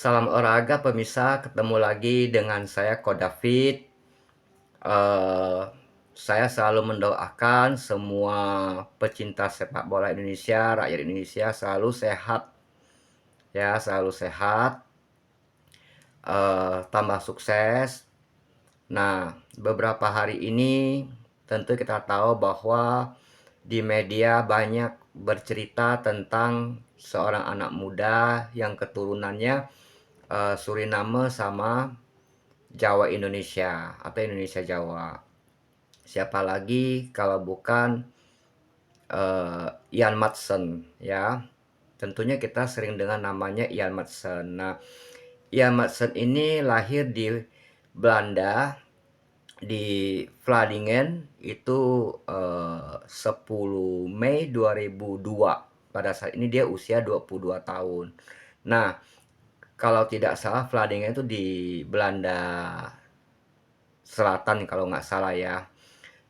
Salam olahraga pemirsa, ketemu lagi dengan saya Ko David. Eh, saya selalu mendoakan semua pecinta sepak bola Indonesia, rakyat Indonesia selalu sehat, ya selalu sehat, tambah sukses. Nah, beberapa hari ini tentu kita tahu bahwa di media banyak bercerita tentang seorang anak muda yang keturunannya Suriname sama Jawa Indonesia atau Indonesia Jawa. Siapa lagi kalau bukan Ian Madsen, ya. Tentunya kita sering dengan namanya Ian Madsen. Nah, Ian Madsen ini lahir di Belanda, di Vlaardingen itu 10 Mei 2002. Pada saat ini dia usia 22 tahun. Nah, kalau tidak salah Vlaardingen itu di Belanda Selatan kalau nggak salah ya.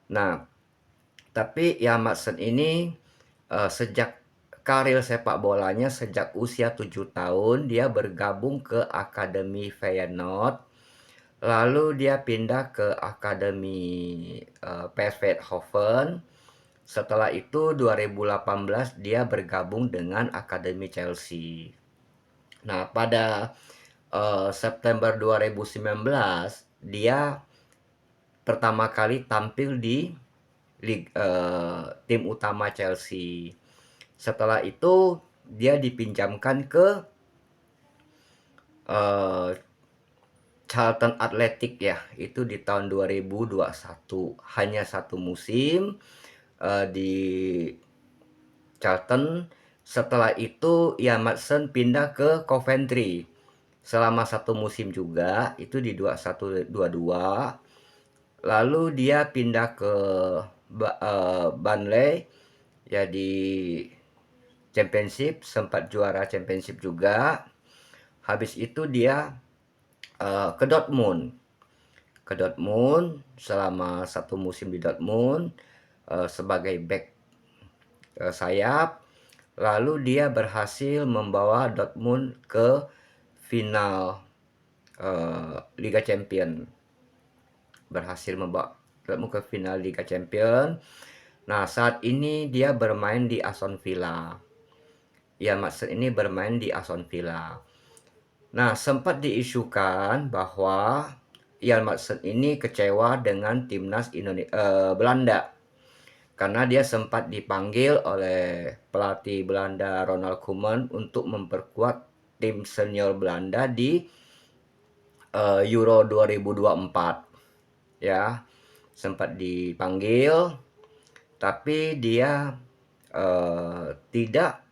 Nah, tapi ya Madsen ini sejak karir sepak bolanya sejak usia 7 tahun dia bergabung ke Akademi Feyenoord. Lalu dia pindah ke Akademi PSV Eindhoven. Setelah itu 2018 dia bergabung dengan Akademi Chelsea. Nah, pada September 2019 dia pertama kali tampil di tim utama Chelsea. Setelah itu dia dipinjamkan ke uh, Charlton Athletic ya, itu di tahun 2021. Hanya satu musim di Charlton. Setelah itu Ian Madsen pindah ke Coventry selama satu musim juga, itu di 21-22. Lalu dia pindah ke Burnley ya, di Championship, sempat juara Championship juga. Habis itu dia ke Dortmund. Ke Dortmund selama satu musim di Dortmund sebagai back sayap. Lalu dia berhasil membawa Dortmund ke final Liga Champion. Berhasil membawa Dortmund ke final Liga Champion. Nah, saat ini dia bermain di Aston Villa. Ya, Madsen ini bermain di Aston Villa. Nah, sempat diisukan bahwa Ian Madsen ini kecewa dengan timnas Belanda karena dia sempat dipanggil oleh pelatih Belanda Ronald Koeman untuk memperkuat tim senior Belanda di Euro 2024. Ya, sempat dipanggil tapi dia tidak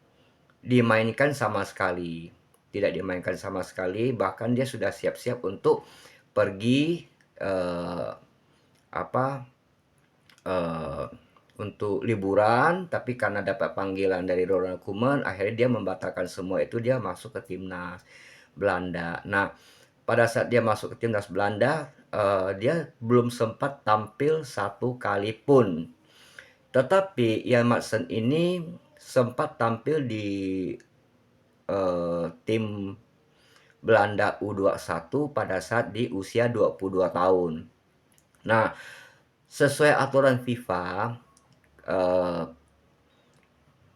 dimainkan sama sekali. Tidak dimainkan sama sekali, bahkan dia sudah siap-siap untuk pergi apa eh, untuk liburan, tapi karena dapat panggilan dari Ronald Koeman, akhirnya dia membatalkan semua itu, dia masuk ke timnas Belanda. Nah, pada saat dia masuk ke timnas Belanda, dia belum sempat tampil satu kali pun. Tetapi Ian Madsen ini sempat tampil di tim Belanda U21 pada saat di usia 22 tahun. Nah, sesuai aturan FIFA, eh,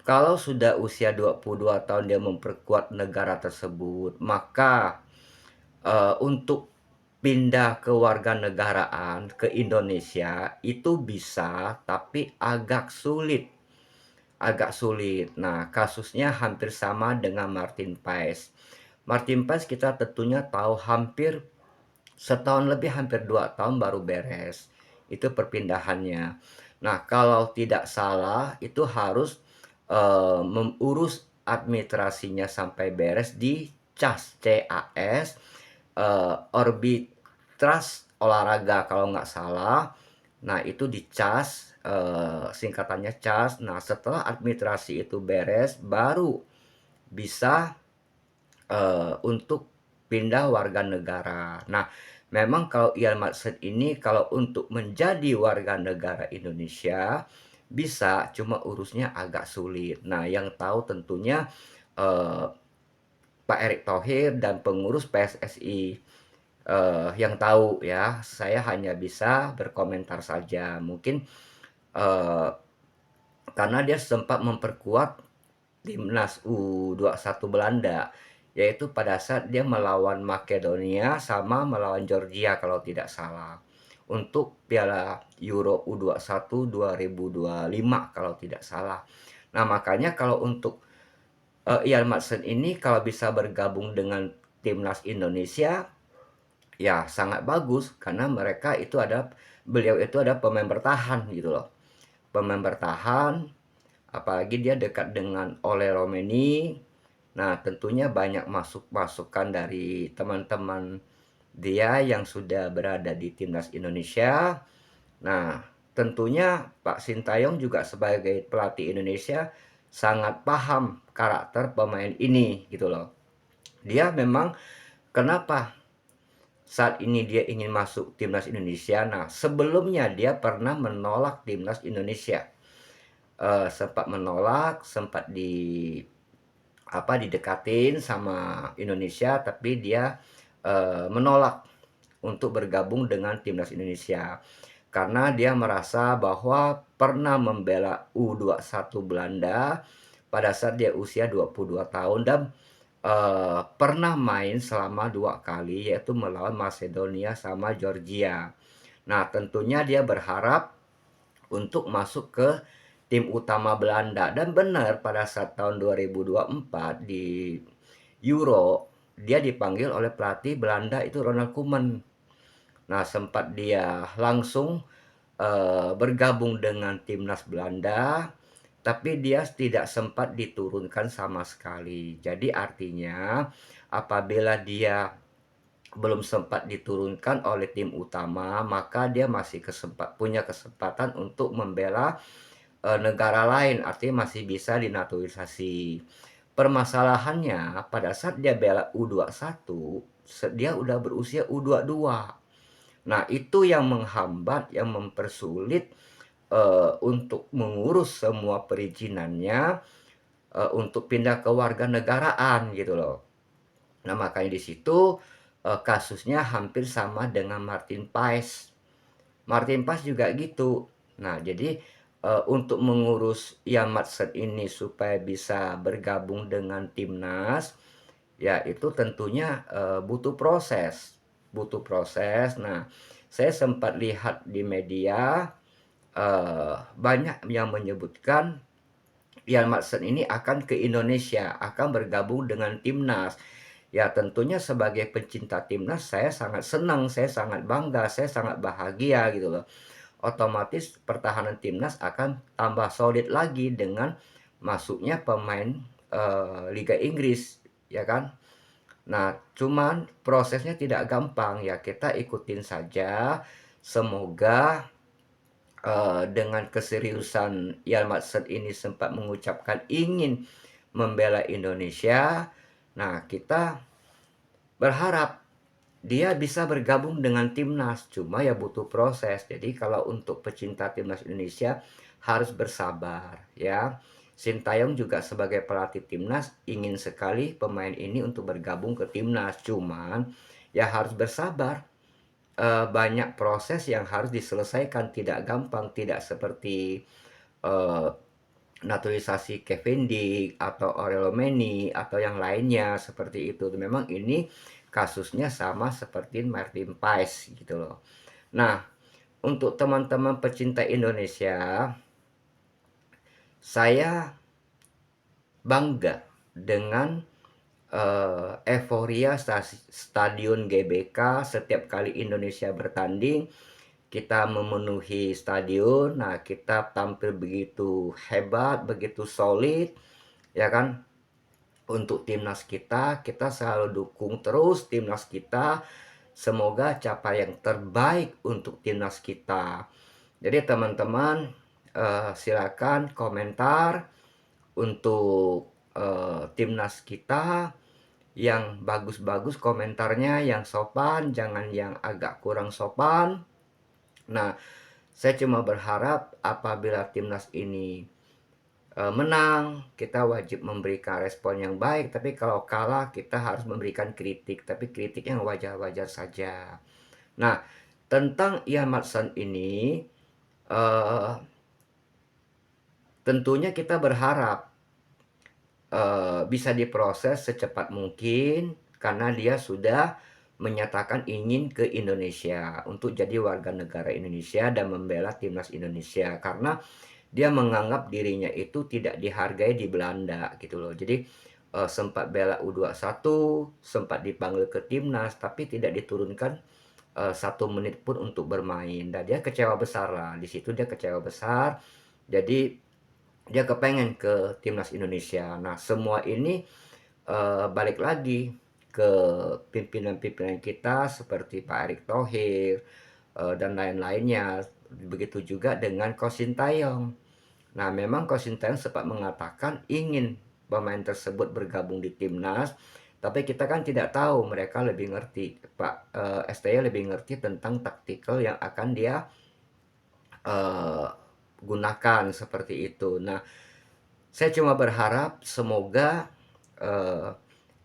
kalau sudah usia 22 tahun dia memperkuat negara tersebut, maka untuk pindah ke warga negaraan ke Indonesia itu bisa, tapi agak sulit. Agak sulit. Nah, kasusnya hampir sama dengan Martin Paes. Martin Paes kita tentunya tahu hampir setahun lebih, hampir 2 tahun baru beres. Itu perpindahannya. Nah, kalau tidak salah itu harus mengurus administrasinya sampai beres di CAS, CAS, Orbitras Olahraga kalau nggak salah. Nah, itu di CAS, singkatannya CAS. Nah, setelah administrasi itu beres, baru bisa untuk pindah warga negara. Nah, memang kalau Ian Madsen ini kalau untuk menjadi warga negara Indonesia bisa, cuma urusnya agak sulit. Nah, yang tahu tentunya eh, Pak Erick Thohir dan pengurus PSSI yang tahu ya. Saya hanya bisa berkomentar saja. Mungkin eh, karena dia sempat memperkuat timnas U21 Belanda, yaitu pada saat dia melawan Makedonia sama melawan Georgia kalau tidak salah, untuk Piala Euro U21 2025 kalau tidak salah. Nah, makanya kalau untuk Ian Maatsen ini kalau bisa bergabung dengan timnas Indonesia, ya sangat bagus karena beliau itu ada pemain bertahan gitu loh. Pemain bertahan, apalagi dia dekat dengan Ole Romeni. Nah, tentunya banyak masukan dari teman-teman dia yang sudah berada di timnas Indonesia. Nah, tentunya Pak Sintayong juga sebagai pelatih Indonesia sangat paham karakter pemain ini gitu loh. Dia memang kenapa saat ini dia ingin masuk timnas Indonesia. Nah, sebelumnya dia pernah menolak timnas Indonesia. Sempat menolak, sempat didekatin sama Indonesia, tapi dia menolak untuk bergabung dengan timnas Indonesia karena dia merasa bahwa pernah membela U21 Belanda pada saat dia usia 22 tahun dan pernah main selama 2 kali, yaitu melawan Macedonia sama Georgia. Nah, tentunya dia berharap untuk masuk ke tim utama Belanda, dan benar pada saat tahun 2024 di Euro dia dipanggil oleh pelatih Belanda itu Ronald Koeman. Nah, sempat dia langsung bergabung dengan timnas Belanda, tapi dia tidak sempat diturunkan sama sekali. Jadi artinya apabila dia belum sempat diturunkan oleh tim utama, maka dia masih punya kesempatan untuk membela negara lain, artinya masih bisa dinaturalisasi. Permasalahannya pada saat dia bela U21, dia udah berusia U22. Nah, itu yang menghambat, yang mempersulit untuk mengurus semua perizinannya untuk pindah ke warga negaraan gitu loh. Nah, makanya di situ kasusnya hampir sama dengan Martin Paes. Martin Paes juga gitu. Nah, jadi untuk mengurus Ian Maatsen ini supaya bisa bergabung dengan timnas, ya itu tentunya butuh proses. Butuh proses. Nah, saya sempat lihat di media banyak yang menyebutkan Ian Maatsen ini akan ke Indonesia, akan bergabung dengan timnas. Ya, tentunya sebagai pencinta timnas saya sangat senang, saya sangat bangga, saya sangat bahagia gitu loh. Otomatis pertahanan timnas akan tambah solid lagi dengan masuknya pemain Liga Inggris, ya kan? Nah, cuman prosesnya tidak gampang ya, kita ikutin saja. Semoga dengan keseriusan Ian Maatsen ini sempat mengucapkan ingin membela Indonesia. Nah, kita berharap dia bisa bergabung dengan timnas, cuma ya butuh proses. Jadi kalau untuk pecinta timnas Indonesia harus bersabar ya. Sintayong juga sebagai pelatih timnas ingin sekali pemain ini untuk bergabung ke timnas, cuman ya harus bersabar. Banyak proses yang harus diselesaikan, tidak gampang, tidak seperti eh, naturalisasi Kevin Dick atau Aurelio Meni atau yang lainnya seperti itu. Memang ini kasusnya sama seperti Martin Paes gitu loh. Nah, untuk teman-teman pecinta Indonesia, saya bangga dengan euforia stadion GBK setiap kali Indonesia bertanding. Kita memenuhi stadion, nah kita tampil begitu hebat, begitu solid, ya kan? Untuk timnas kita selalu dukung terus timnas kita. Semoga capai yang terbaik untuk timnas kita. Jadi teman-teman silakan komentar untuk timnas kita yang bagus-bagus komentarnya, yang sopan, jangan yang agak kurang sopan. Nah, saya cuma berharap apabila timnas ini menang, kita wajib memberikan respon yang baik, tapi kalau kalah kita harus memberikan kritik, tapi kritik yang wajar-wajar saja. Nah, tentang Ian Matson ini, eee, tentunya kita berharap, bisa diproses secepat mungkin karena dia sudah menyatakan ingin ke Indonesia untuk jadi warga negara Indonesia dan membela timnas Indonesia. Karena dia menganggap dirinya itu tidak dihargai di Belanda gitu loh. Jadi, sempat bela U21, sempat dipanggil ke timnas, tapi tidak diturunkan, 1 menit pun untuk bermain. Dan dia kecewa besar lah, di situ dia kecewa besar, jadi dia kepengen ke timnas Indonesia. Nah, semua ini, balik lagi ke pimpinan-pimpinan kita seperti Pak Erick Thohir, dan lain-lainnya. Begitu juga dengan Coach Sintayong. Nah, memang Coach Sintayong sempat mengatakan ingin pemain tersebut bergabung di timnas, tapi kita kan tidak tahu, mereka lebih ngerti, Pak STY lebih ngerti tentang taktikal yang akan dia eee, gunakan seperti itu. Nah, saya cuma berharap semoga, eee,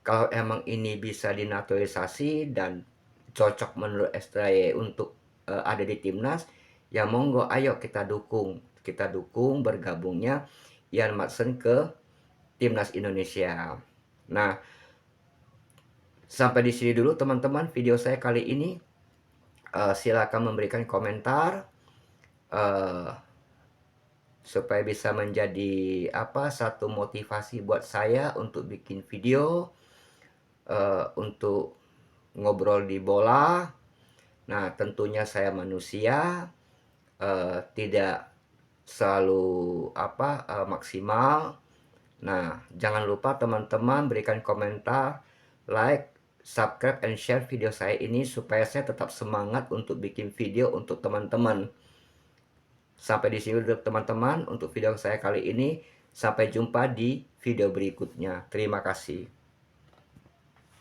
kalau emang ini bisa dinaturalisasi dan cocok menurut STY untuk, ada di timnas, ya monggo ayo kita dukung bergabungnya Ian Maatsen ke timnas Indonesia. Nah, sampai di sini dulu teman-teman video saya kali ini, silakan memberikan komentar, eee, supaya bisa menjadi satu motivasi buat saya untuk bikin video, untuk ngobrol di bola. Nah, tentunya saya manusia, tidak selalu maksimal. Nah, jangan lupa teman-teman berikan komentar, like, subscribe, and share video saya ini supaya saya tetap semangat untuk bikin video untuk teman-teman. Sampai di sini dulu teman-teman untuk video saya kali ini. Sampai jumpa di video berikutnya. Terima kasih.